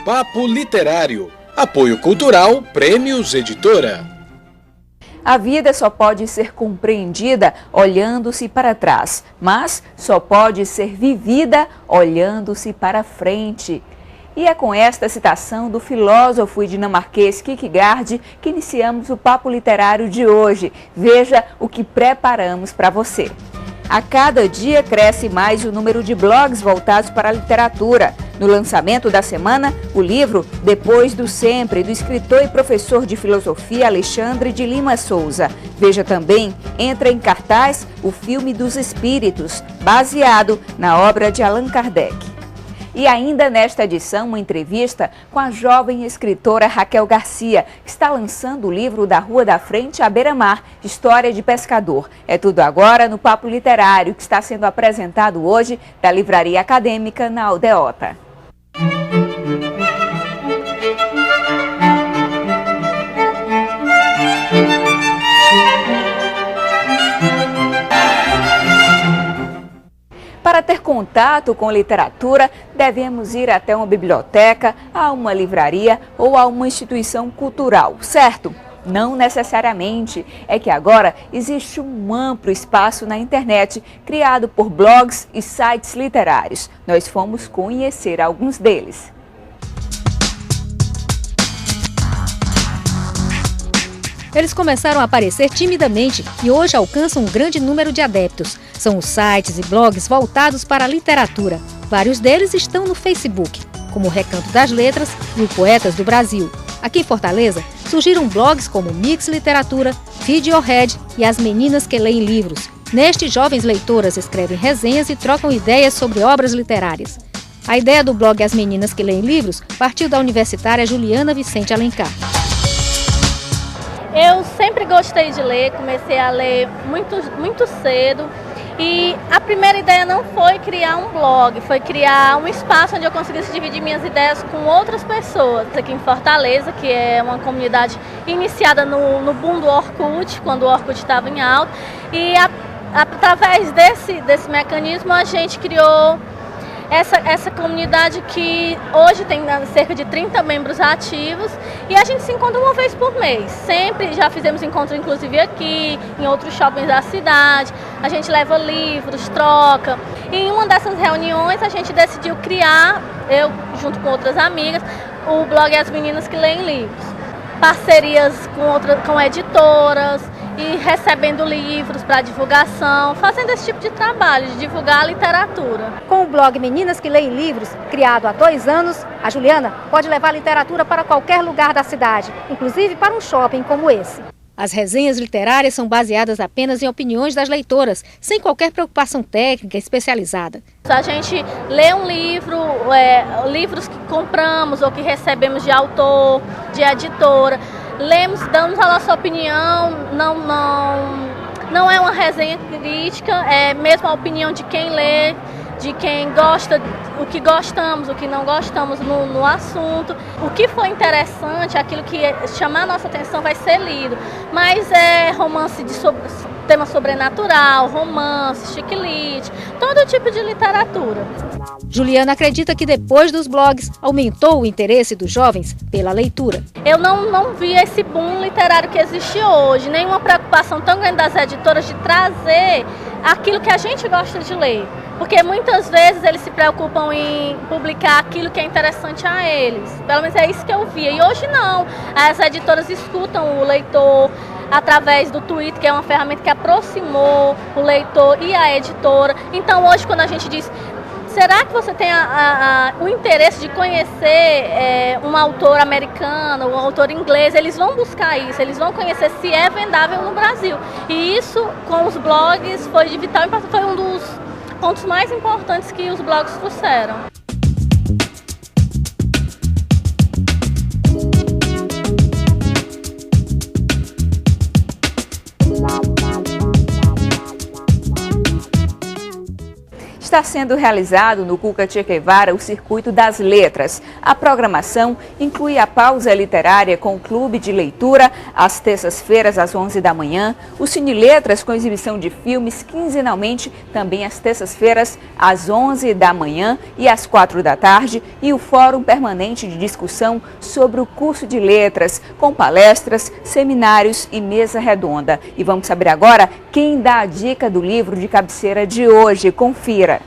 Papo Literário. Apoio Cultural Prêmios Editora. A vida só pode ser compreendida olhando-se para trás, mas só pode ser vivida olhando-se para frente. E é com esta citação do filósofo dinamarquês Kierkegaard que iniciamos o Papo Literário de hoje. Veja o que preparamos para você. A cada dia cresce mais o número de blogs voltados para a literatura. No lançamento da semana, o livro Depois do Sempre, do escritor e professor de filosofia Alexandre de Lima Souza. Veja também, entra em cartaz o filme dos Espíritos, baseado na obra de Allan Kardec. E ainda nesta edição, uma entrevista com a jovem escritora Raquel Garcia, que está lançando o livro Da Rua da Frente à Beira-Mar, História de Pescador. É tudo agora no Papo Literário, que está sendo apresentado hoje da Livraria Acadêmica na Aldeota. Para ter contato com literatura, devemos ir até uma biblioteca, a uma livraria ou a uma instituição cultural, certo? Não necessariamente. É que agora existe um amplo espaço na internet criado por blogs e sites literários. Nós fomos conhecer alguns deles. Eles começaram a aparecer timidamente e hoje alcançam um grande número de adeptos. São os sites e blogs voltados para a literatura. Vários deles estão no Facebook, como o Recanto das Letras e o Poetas do Brasil. Aqui em Fortaleza, surgiram blogs como Mix Literatura, Feed Your Head e As Meninas que Leem Livros. Neste, jovens leitoras escrevem resenhas e trocam ideias sobre obras literárias. A ideia do blog As Meninas que Leem Livros partiu da universitária Juliana Vicente Alencar. Eu sempre gostei de ler, comecei a ler muito cedo e a primeira ideia não foi criar um blog, foi criar um espaço onde eu conseguisse dividir minhas ideias com outras pessoas. Aqui em Fortaleza, que é uma comunidade iniciada no boom do Orkut, quando o Orkut estava em alta, e através desse mecanismo a gente criou essa comunidade que hoje tem cerca de 30 membros ativos e a gente se encontra uma vez por mês. Sempre já fizemos encontro, inclusive aqui, em outros shoppings da cidade. A gente leva livros, troca. E em uma dessas reuniões a gente decidiu criar, eu junto com outras amigas, o blog As Meninas que Leem Livros. Parcerias com editoras e recebendo livros para divulgação, fazendo esse tipo de trabalho, de divulgar a literatura. Com o blog Meninas que Leem Livros, criado há 2 anos, a Juliana pode levar a literatura para qualquer lugar da cidade, inclusive para um shopping como esse. As resenhas literárias são baseadas apenas em opiniões das leitoras, sem qualquer preocupação técnica especializada. A gente lê um livro, livros que compramos ou que recebemos de autor, de editora, lemos, damos a nossa opinião, não é uma resenha crítica, é mesmo a opinião de quem lê, de quem gosta, o que gostamos, o que não gostamos no assunto. O que for interessante, aquilo que chamar a nossa atenção vai ser lido. Mas é romance de tema sobrenatural, romance, chiclete, todo tipo de literatura. Juliana acredita que depois dos blogs aumentou o interesse dos jovens pela leitura. Eu não vi esse boom literário que existe hoje, nenhuma preocupação tão grande das editoras de trazer aquilo que a gente gosta de ler. Porque muitas vezes eles se preocupam em publicar aquilo que é interessante a eles. Pelo menos é isso que eu via. E hoje não. As editoras escutam o leitor através do Twitter, que é uma ferramenta que aproximou o leitor e a editora. Então hoje quando a gente diz, será que você tem o interesse de conhecer um autor americano, um autor inglês? Eles vão buscar isso, eles vão conhecer se é vendável no Brasil. E isso com os blogs foi de vital impacto, foi um dos pontos mais importantes que os blogs trouxeram. está sendo realizado no Cuca Che Guevara o Circuito das Letras. A programação inclui a pausa literária com o clube de leitura às terças-feiras às 11 da manhã, o Cine Letras com exibição de filmes quinzenalmente também às terças-feiras às 11 da manhã e às 4 da tarde e o Fórum Permanente de Discussão sobre o curso de letras com palestras, seminários e mesa redonda. E vamos saber agora quem dá a dica do livro de cabeceira de hoje. Confira.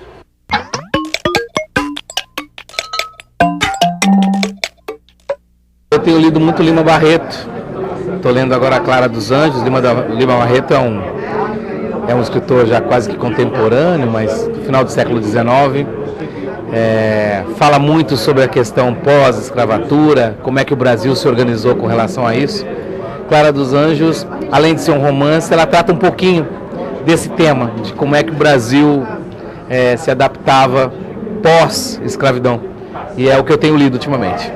Eu tenho lido muito Lima Barreto. Estou lendo agora a Clara dos Anjos. Lima Barreto é um escritor já quase que contemporâneo, mas do final do século XIX. Fala muito sobre a questão pós-escravatura, como é que o Brasil se organizou com relação a isso. Clara dos Anjos, além de ser um romance, ela trata um pouquinho desse tema, de como é que o Brasil se adaptava pós-escravidão. E é o que eu tenho lido ultimamente.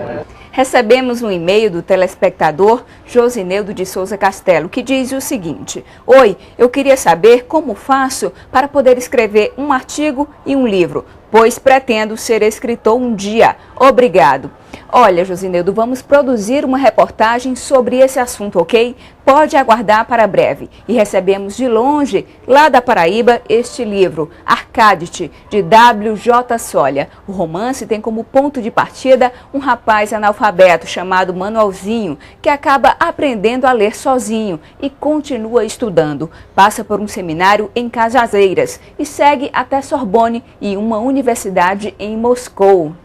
Recebemos um e-mail do telespectador Josineudo de Souza Castelo, que diz o seguinte: Oi, eu queria saber como faço para poder escrever um artigo e um livro, pois pretendo ser escritor um dia. Obrigado. Olha, Josineudo, vamos produzir uma reportagem sobre esse assunto, ok? Pode aguardar para breve. E recebemos de longe, lá da Paraíba, este livro, Arcadite, de W.J. Solia. O romance tem como ponto de partida um rapaz analfabeto chamado Manuelzinho, que acaba aprendendo a ler sozinho e continua estudando. Passa por um seminário em Cajazeiras e segue até Sorbonne e uma universidade em Moscou.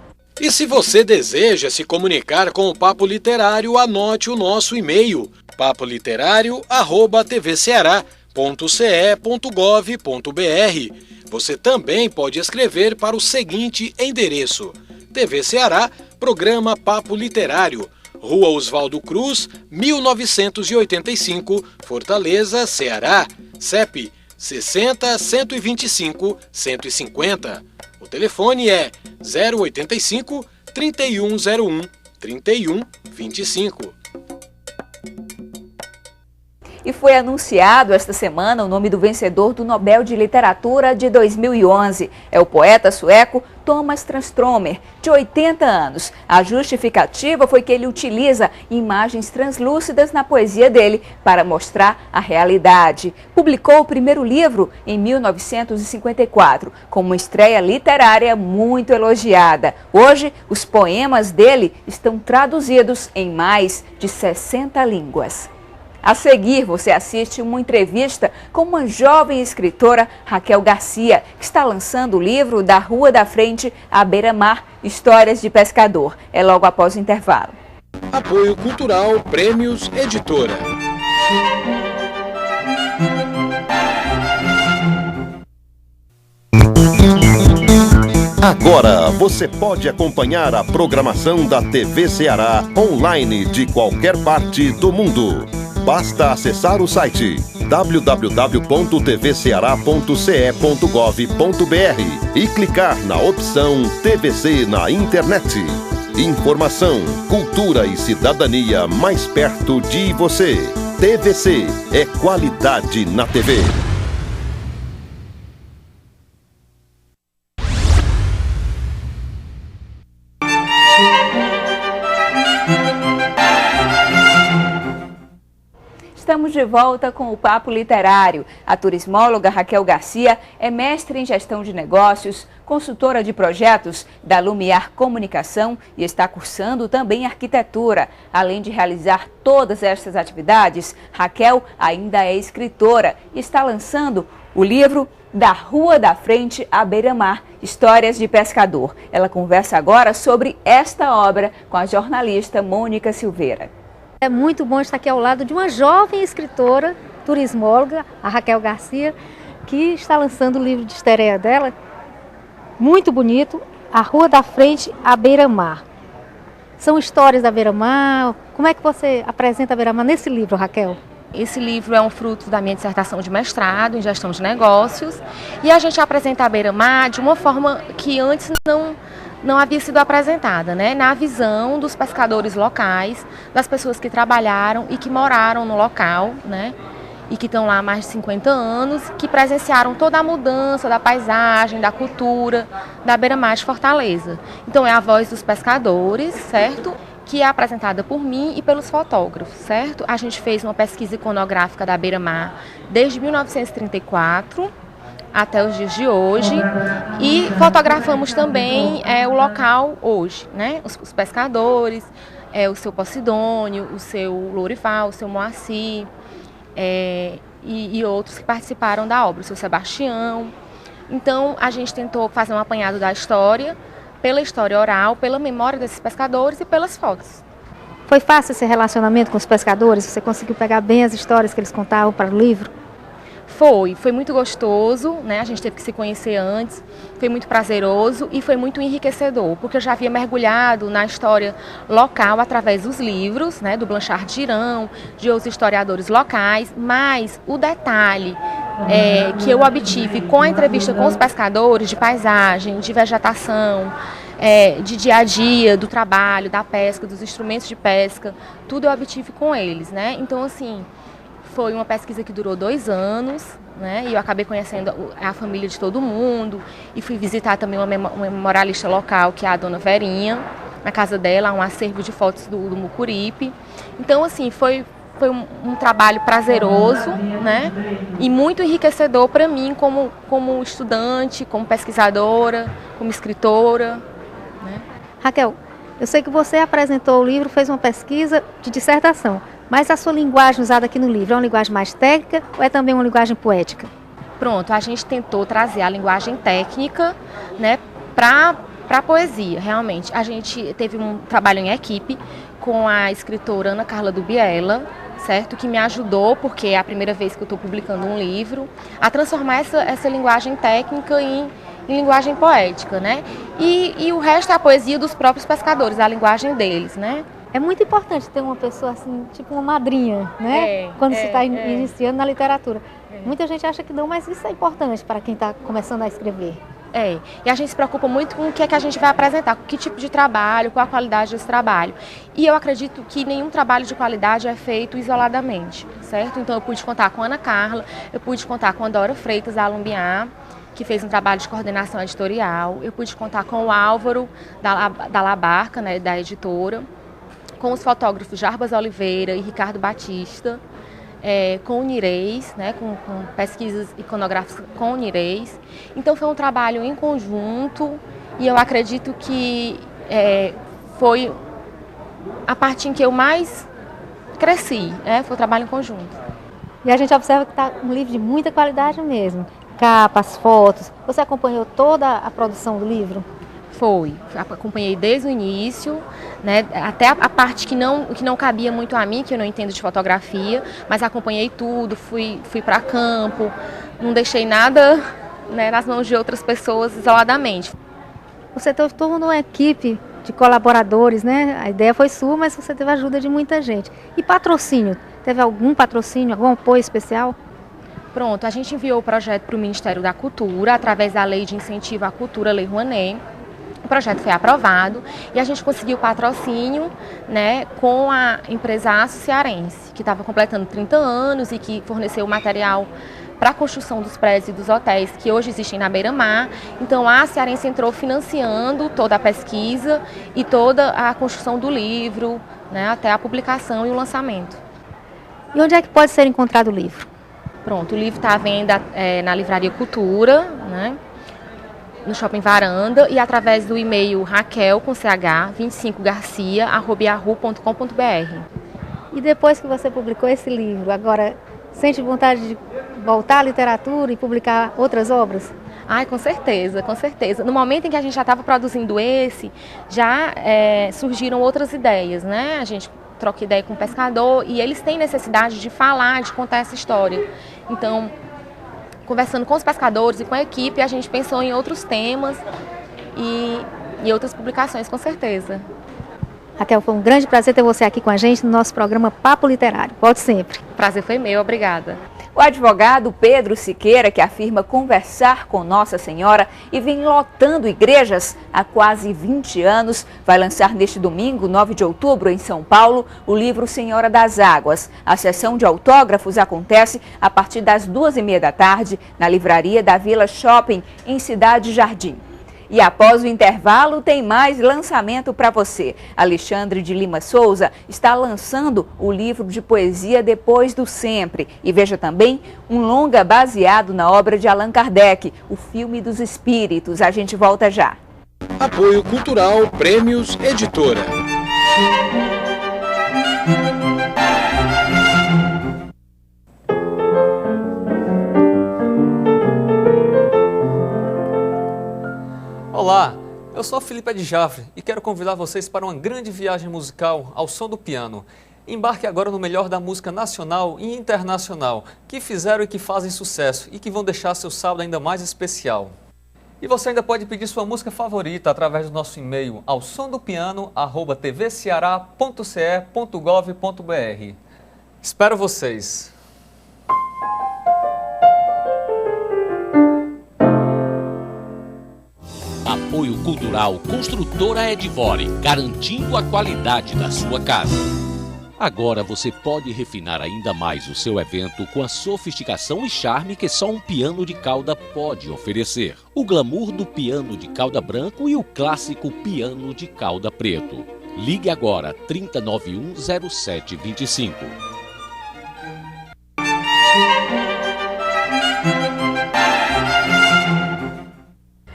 E se você deseja se comunicar com o Papo Literário, anote o nosso e-mail, papoliterário@tvceará.ce.gov.br. Você também pode escrever para o seguinte endereço: TV Ceará, Programa Papo Literário, Rua Oswaldo Cruz, 1985, Fortaleza, Ceará, CEP 60 125 150. O telefone é 085 3101 3125. E foi anunciado esta semana o nome do vencedor do Nobel de Literatura de 2011. É o poeta sueco Thomas Tranströmer, de 80 anos. A justificativa foi que ele utiliza imagens translúcidas na poesia dele para mostrar a realidade. Publicou o primeiro livro em 1954, com uma estreia literária muito elogiada. Hoje, os poemas dele estão traduzidos em mais de 60 línguas. A seguir, você assiste uma entrevista com uma jovem escritora, Raquel Garcia, que está lançando o livro Da Rua da Frente à Beira-Mar, Histórias de Pescador. É logo após o intervalo. Apoio Cultural Prêmios Editora. Agora você pode acompanhar a programação da TV Ceará online de qualquer parte do mundo. Basta acessar o site www.tvceará.ce.gov.br e clicar na opção TVC na internet. Informação, cultura e cidadania mais perto de você. TVC é qualidade na TV. Estamos de volta com o Papo Literário. A turismóloga Raquel Garcia é mestre em gestão de negócios, consultora de projetos da Lumiar Comunicação e está cursando também arquitetura. Além de realizar todas estas atividades, Raquel ainda é escritora e está lançando o livro Da Rua da Frente à Beira-Mar, Histórias de Pescador. Ela conversa agora sobre esta obra com a jornalista Mônica Silveira. É muito bom estar aqui ao lado de uma jovem escritora, turismóloga, a Raquel Garcia, que está lançando o livro de estreia dela, muito bonito, A Rua da Frente à Beira-Mar. São histórias da Beira-Mar. Como é que você apresenta a Beira-Mar nesse livro, Raquel? Esse livro é um fruto da minha dissertação de mestrado em gestão de negócios e a gente apresenta a Beira-Mar de uma forma que antes não havia sido apresentada, né? Na visão dos pescadores locais, das pessoas que trabalharam e que moraram no local, né? e que estão lá há mais de 50 anos, que presenciaram toda a mudança da paisagem, da cultura, da beira-mar de Fortaleza. Então é a voz dos pescadores, certo? Que é apresentada por mim e pelos fotógrafos, certo? A gente fez uma pesquisa iconográfica da beira-mar desde 1934 até os dias de hoje e fotografamos também o local hoje, né? Os pescadores, o seu Posidônio, o seu Lourival, o seu Moacir, e outros que participaram da obra, o seu Sebastião. Então a gente tentou fazer um apanhado da história, pela história oral, pela memória desses pescadores e pelas fotos. Foi fácil esse relacionamento com os pescadores? Você conseguiu pegar bem as histórias que eles contavam para o livro? Foi muito gostoso, né? A gente teve que se conhecer antes, foi muito prazeroso e foi muito enriquecedor, porque eu já havia mergulhado na história local através dos livros, né? Do Blanchard Girão, de outros historiadores locais, mas o detalhe que eu obtive com a entrevista com os pescadores de paisagem, de vegetação, de dia a dia, do trabalho, da pesca, dos instrumentos de pesca, tudo eu obtive com eles, né? Então, assim, foi uma pesquisa que durou 2 anos, né? E eu acabei conhecendo a família de todo mundo e fui visitar também uma memorialista local, que é a dona Verinha, na casa dela, um acervo de fotos do Mucuripe. Então, assim, foi um trabalho prazeroso, né? E muito enriquecedor para mim como estudante, como pesquisadora, como escritora, né? Raquel, eu sei que você apresentou o livro, fez uma pesquisa de dissertação, mas a sua linguagem usada aqui no livro é uma linguagem mais técnica ou é também uma linguagem poética? Pronto, a gente tentou trazer a linguagem técnica, né, para a poesia, realmente. A gente teve um trabalho em equipe com a escritora Ana Carla Dubiela, certo? Que me ajudou, porque é a primeira vez que eu estou publicando um livro, a transformar essa linguagem técnica em linguagem poética, né? E o resto é a poesia dos próprios pescadores, a linguagem deles, né? É muito importante ter uma pessoa assim, tipo uma madrinha, né? Quando se está iniciando na literatura. Muita gente acha que não, mas isso é importante para quem está começando a escrever. E a gente se preocupa muito com o que é que a gente vai apresentar, com que tipo de trabalho, qual a qualidade desse trabalho. E eu acredito que nenhum trabalho de qualidade é feito isoladamente, certo? Então eu pude contar com a Ana Carla, eu pude contar com a Dora Freitas, da Alumbiar, que fez um trabalho de coordenação editorial, eu pude contar com o Álvaro, da Labarca, né, da editora, com os fotógrafos Jarbas Oliveira e Ricardo Batista, com o Nireis, né, com pesquisas iconográficas com o Nireis. Então foi um trabalho em conjunto e eu acredito que foi a parte em que eu mais cresci, né, foi o trabalho em conjunto. E a gente observa que está um livro de muita qualidade mesmo, capas, fotos. Você acompanhou toda a produção do livro? Acompanhei desde o início, né, até a parte que não cabia muito a mim, que eu não entendo de fotografia, mas acompanhei tudo, fui para campo, não deixei nada, né, nas mãos de outras pessoas isoladamente. Você teve toda uma equipe de colaboradores, né? A ideia foi sua, mas você teve a ajuda de muita gente. E patrocínio? Teve algum patrocínio, algum apoio especial? Pronto, a gente enviou o projeto para o Ministério da Cultura, através da Lei de Incentivo à Cultura, Lei Rouanet. O projeto foi aprovado e a gente conseguiu patrocínio, né, com a empresa Aço Cearense, que estava completando 30 anos e que forneceu material para a construção dos prédios e dos hotéis que hoje existem na beira-mar. Então a Cearense entrou financiando toda a pesquisa e toda a construção do livro, né, até a publicação e o lançamento. E onde é que pode ser encontrado o livro? Pronto, o livro está à venda na Livraria Cultura, né, no Shopping Varanda e através do e-mail Raquel com CH 25garcia@yahoo.com.br. E depois que você publicou esse livro, agora sente vontade de voltar à literatura e publicar outras obras? Ai, com certeza, com certeza. No momento em que a gente já estava produzindo esse, já surgiram outras ideias, né? A gente troca ideia com o pescador e eles têm necessidade de falar, de contar essa história. Então, conversando com os pescadores e com a equipe, a gente pensou em outros temas e outras publicações, com certeza. Raquel, foi um grande prazer ter você aqui com a gente no nosso programa Papo Literário. Volte sempre. O prazer foi meu, obrigada. O advogado Pedro Siqueira, que afirma conversar com Nossa Senhora e vem lotando igrejas há quase 20 anos, vai lançar neste domingo, 9 de outubro, em São Paulo, o livro Senhora das Águas. A sessão de autógrafos acontece a partir das 2h30 da tarde, na livraria da Vila Shopping, em Cidade Jardim. E após o intervalo, tem mais lançamento para você. Alexandre de Lima Souza está lançando o livro de poesia Depois do Sempre. E veja também um longa baseado na obra de Allan Kardec, O Filme dos Espíritos. A gente volta já. Apoio Cultural Prêmios Editora. Olá, eu sou Felipe Adjafre e quero convidar vocês para uma grande viagem musical ao som do piano. Embarque agora no melhor da música nacional e internacional, que fizeram e que fazem sucesso e que vão deixar seu sábado ainda mais especial. E você ainda pode pedir sua música favorita através do nosso e-mail ao somdopiano@tvceará.ce.gov.br. Espero vocês! Apoio Cultural Construtora Edvore, garantindo a qualidade da sua casa. Agora você pode refinar ainda mais o seu evento com a sofisticação e charme que só um piano de cauda pode oferecer. O glamour do piano de cauda branco e o clássico piano de cauda preto. Ligue agora 3091 0725.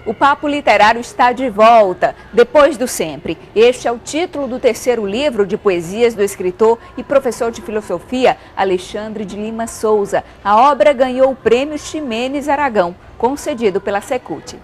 O Papo Literário está de volta, Depois do Sempre. Este é o título do terceiro livro de poesias do escritor e professor de filosofia Alexandre de Lima Souza. A obra ganhou o prêmio Ximenes Aragão, concedido pela Secult.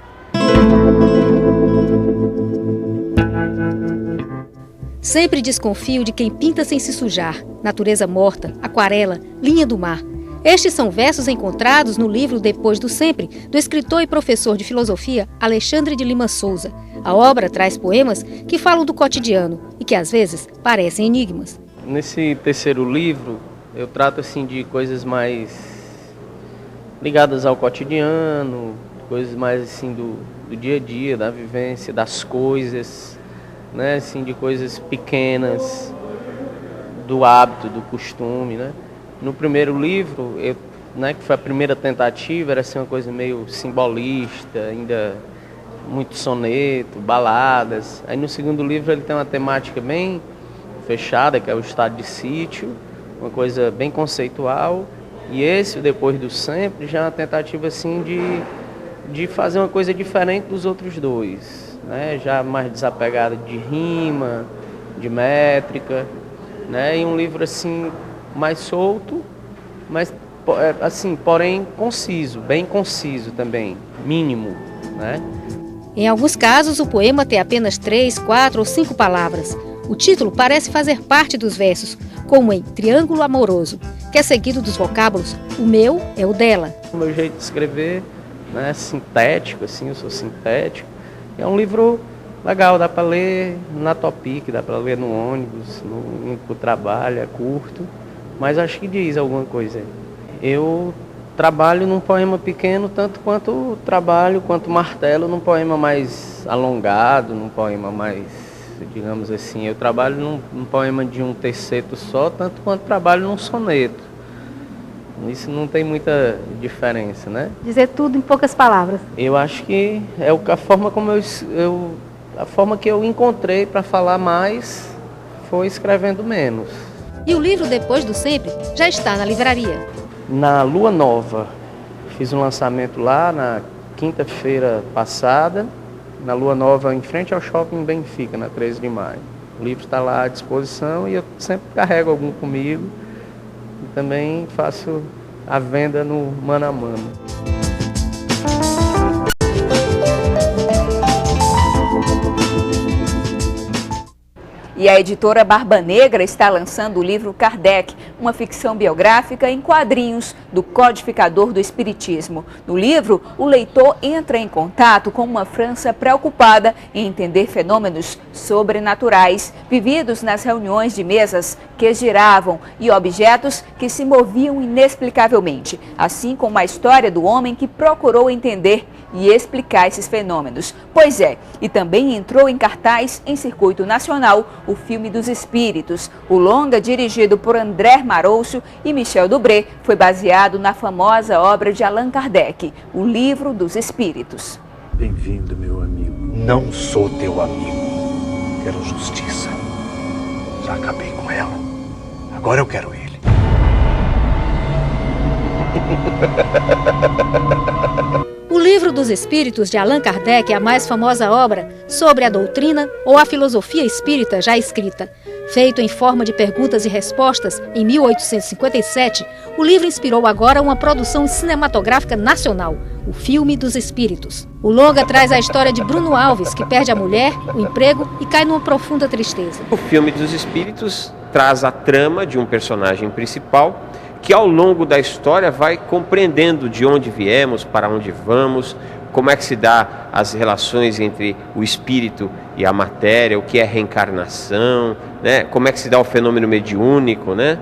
Sempre desconfio de quem pinta sem se sujar. Natureza morta, aquarela, linha do mar. Estes são versos encontrados no livro Depois do Sempre, do escritor e professor de filosofia Alexandre de Lima Souza. A obra traz poemas que falam do cotidiano e que às vezes parecem enigmas. Nesse terceiro livro, eu trato assim de coisas mais ligadas ao cotidiano, coisas mais assim do dia a dia, da vivência, das coisas, né, assim, de coisas pequenas, do hábito, do costume, né? No primeiro livro, que foi a primeira tentativa, era assim uma coisa meio simbolista, ainda muito soneto, baladas. Aí no segundo livro ele tem uma temática bem fechada, que é o estado de sítio, uma coisa bem conceitual. E esse, Depois do Sempre, já é uma tentativa assim de fazer uma coisa diferente dos outros dois, né? Já mais desapegada de rima, de métrica, né? E um livro assim mais solto, mas assim, porém conciso, bem conciso também, mínimo, né? Em alguns casos, o poema tem apenas 3, 4 ou 5 palavras. O título parece fazer parte dos versos, como em Triângulo Amoroso, que é seguido dos vocábulos o meu é o dela. O meu jeito de escrever, né, sintético, assim, eu sou sintético. É um livro legal, dá para ler na Topic, dá para ler no ônibus, indo para o trabalho, é curto. Mas acho que diz alguma coisa. Eu trabalho num poema pequeno, tanto quanto trabalho, quanto martelo num poema mais alongado, num poema mais, digamos assim, eu trabalho num poema de um terceto só, tanto quanto trabalho num soneto. Isso não tem muita diferença, né? Dizer tudo em poucas palavras. Eu acho que é a forma como a forma que eu encontrei para falar mais foi escrevendo menos. E o livro Depois do Sempre já está na livraria. Na Lua Nova, fiz um lançamento lá na quinta-feira passada, na Lua Nova, em frente ao Shopping Benfica, na 13 de maio. O livro está lá à disposição e eu sempre carrego algum comigo e também faço a venda no mano a mano. E a editora Barba Negra está lançando o livro Kardec, uma ficção biográfica em quadrinhos do codificador do Espiritismo. No livro, o leitor entra em contato com uma França preocupada em entender fenômenos sobrenaturais vividos nas reuniões de mesas que giravam e objetos que se moviam inexplicavelmente, assim como a história do homem que procurou entender e explicar esses fenômenos. Pois é, e também entrou em cartaz em circuito nacional o filme dos Espíritos. O longa, dirigido por André Maroucho e Michel Dubré, foi baseado na famosa obra de Allan Kardec, O Livro dos Espíritos. Bem-vindo, meu amigo. Não sou teu amigo. Quero justiça. Já acabei com ela. Agora eu quero ele. O Livro dos Espíritos de Allan Kardec é a mais famosa obra sobre a doutrina ou a filosofia espírita já escrita. Feito em forma de perguntas e respostas em 1857, o livro inspirou agora uma produção cinematográfica nacional, O Filme dos Espíritos. O longa traz a história de Bruno Alves, que perde a mulher, o emprego e cai numa profunda tristeza. O Filme dos Espíritos traz a trama de um personagem principal que ao longo da história vai compreendendo de onde viemos, para onde vamos, como é que se dá as relações entre o espírito e a matéria, o que é reencarnação, né? Como é que se dá o fenômeno mediúnico, né?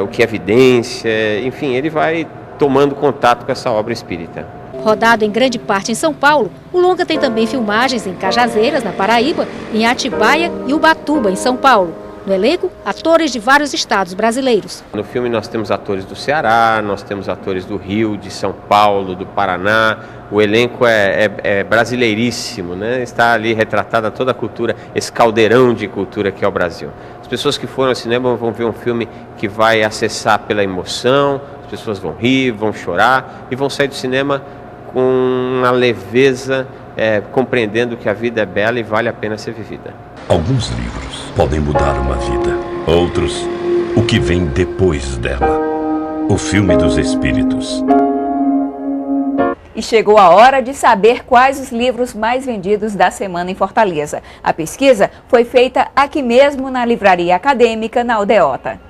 O que é evidência, enfim, ele vai tomando contato com essa obra espírita. Rodado em grande parte em São Paulo, o longa tem também filmagens em Cajazeiras, na Paraíba, em Atibaia e Ubatuba, em São Paulo. No elenco, atores de vários estados brasileiros. No filme nós temos atores do Ceará, nós temos atores do Rio, de São Paulo, do Paraná. O elenco é brasileiríssimo, né? Está ali retratada toda a cultura, esse caldeirão de cultura que é o Brasil. As pessoas que foram ao cinema vão ver um filme que vai acessar pela emoção, as pessoas vão rir, vão chorar e vão sair do cinema com uma leveza, compreendendo que a vida é bela e vale a pena ser vivida. Alguns livros podem mudar uma vida, outros, o que vem depois dela. O Filme dos Espíritos. E chegou a hora de saber quais os livros mais vendidos da semana em Fortaleza. A pesquisa foi feita aqui mesmo na Livraria Acadêmica, na Aldeota.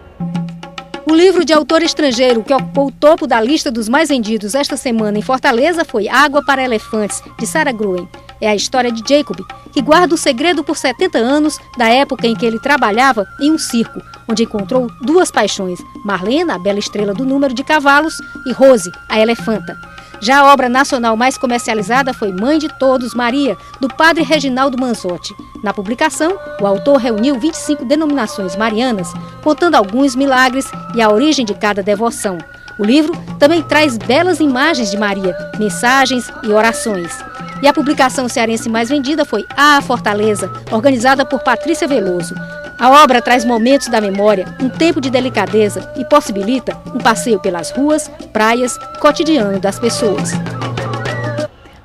O livro de autor estrangeiro que ocupou o topo da lista dos mais vendidos esta semana em Fortaleza foi Água para Elefantes, de Sarah Gruen. É a história de Jacob, que guarda o segredo por 70 anos da época em que ele trabalhava em um circo, onde encontrou duas paixões, Marlena, a bela estrela do número de cavalos, e Rose, a elefanta. Já a obra nacional mais comercializada foi Mãe de Todos, Maria, do padre Reginaldo Manzotti. Na publicação, o autor reuniu 25 denominações marianas, contando alguns milagres e a origem de cada devoção. O livro também traz belas imagens de Maria, mensagens e orações. E a publicação cearense mais vendida foi A Fortaleza, organizada por Patrícia Veloso. A obra traz momentos da memória, um tempo de delicadeza e possibilita um passeio pelas ruas, praias, cotidiano das pessoas.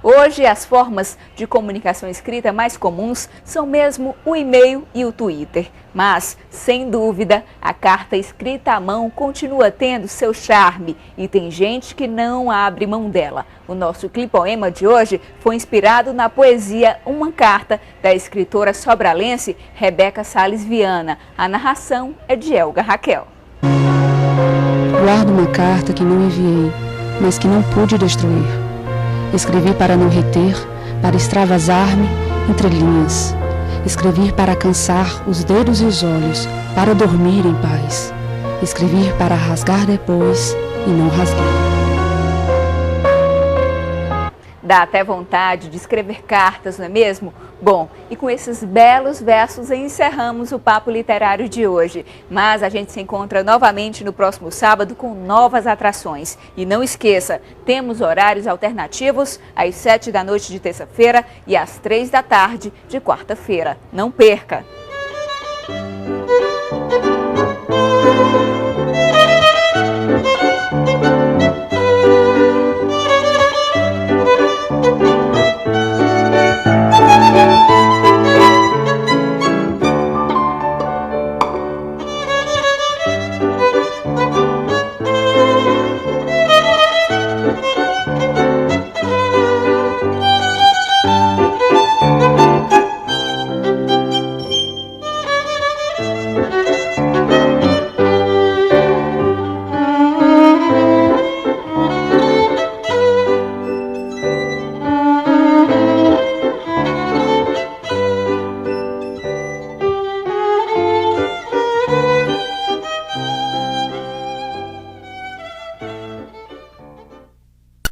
Hoje, as formas de comunicação escrita mais comuns são mesmo o e-mail e o Twitter. Mas, sem dúvida, a carta escrita à mão continua tendo seu charme e tem gente que não abre mão dela. O nosso clipoema de hoje foi inspirado na poesia Uma Carta, da escritora sobralense Rebeca Salles Viana. A narração é de Elga Raquel. Guardo uma carta que não enviei, mas que não pude destruir. Escrevi para não reter, para extravasar-me entre linhas. Escrevi para cansar os dedos e os olhos, para dormir em paz. Escrevi para rasgar depois e não rasguei. Dá até vontade de escrever cartas, não é mesmo? Bom, e com esses belos versos encerramos o Papo Literário de hoje. Mas a gente se encontra novamente no próximo sábado com novas atrações. E não esqueça, temos horários alternativos às 7 da noite de terça-feira e às 3 da tarde de quarta-feira. Não perca!